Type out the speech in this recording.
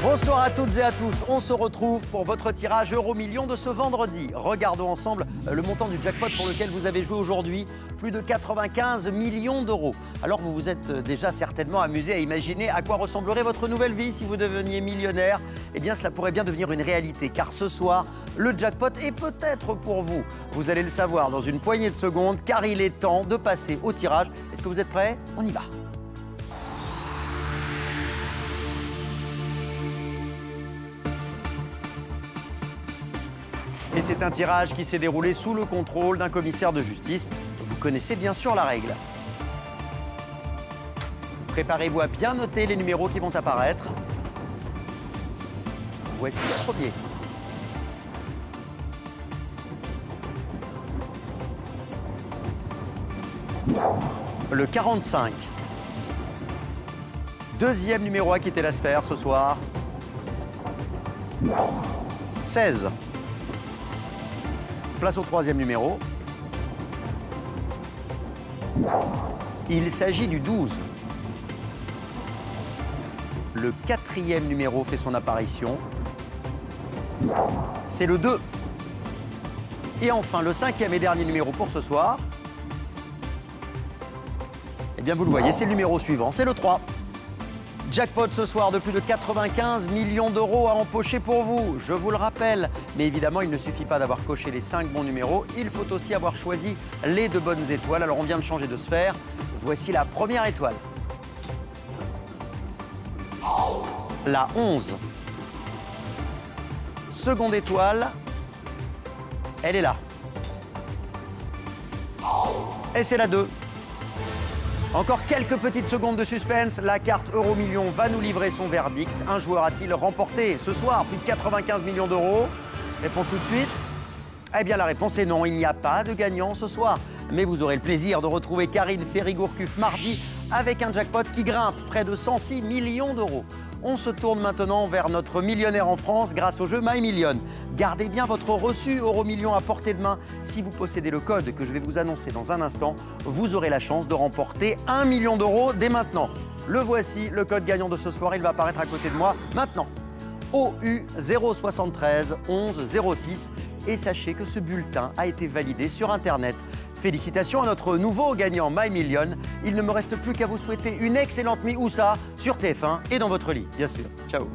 Bonsoir à toutes et à tous, on se retrouve pour votre tirage Euro-Million de ce vendredi. Regardons ensemble le montant du jackpot pour lequel vous avez joué aujourd'hui, plus de 95 millions d'euros. Alors vous vous êtes déjà certainement amusé à imaginer à quoi ressemblerait votre nouvelle vie si vous deveniez millionnaire. Eh bien cela pourrait bien devenir une réalité car ce soir, le jackpot est peut-être pour vous. Vous allez le savoir dans une poignée de secondes car il est temps de passer au tirage. Est-ce que vous êtes prêts? On y va. Et c'est un tirage qui s'est déroulé sous le contrôle d'un commissaire de justice. Vous connaissez bien sûr la règle. Préparez-vous à bien noter les numéros qui vont apparaître. Voici le premier. Le 45. Deuxième numéro à quitter la sphère ce soir. 16. Place au troisième numéro. Il s'agit du 12. Le quatrième numéro fait son apparition. C'est le 2. Et enfin, le cinquième et dernier numéro pour ce soir. Eh bien, vous le voyez, c'est le numéro suivant, c'est le 3. Jackpot ce soir de plus de 95 millions d'euros à empocher pour vous, je vous le rappelle. Mais évidemment, il ne suffit pas d'avoir coché les 5 bons numéros, il faut aussi avoir choisi les 2 bonnes étoiles. Alors on vient de changer de sphère, voici la première étoile. La 11. Seconde étoile, elle est là. Et c'est la 2. Encore quelques petites secondes de suspense, la carte Euro-Million va nous livrer son verdict. Un joueur a-t-il remporté ce soir plus de 95 millions d'euros? Réponse tout de suite. Eh bien la réponse est non, il n'y a pas de gagnant ce soir. Mais vous aurez le plaisir de retrouver Karine Ferry-Gourcuff mardi avec un jackpot qui grimpe près de 106 millions d'euros. On se tourne maintenant vers notre millionnaire en France grâce au jeu My Million. Gardez bien votre reçu Euro-Million à portée de main. Si vous possédez le code que je vais vous annoncer dans un instant, vous aurez la chance de remporter 1 million d'euros dès maintenant. Le voici, le code gagnant de ce soir, il va apparaître à côté de moi maintenant. OU 073 11 06. Et sachez que ce bulletin a été validé sur Internet. Félicitations à notre nouveau gagnant My Million. Il ne me reste plus qu'à vous souhaiter une excellente nuit où ça, sur TF1 et dans votre lit, bien sûr. Ciao.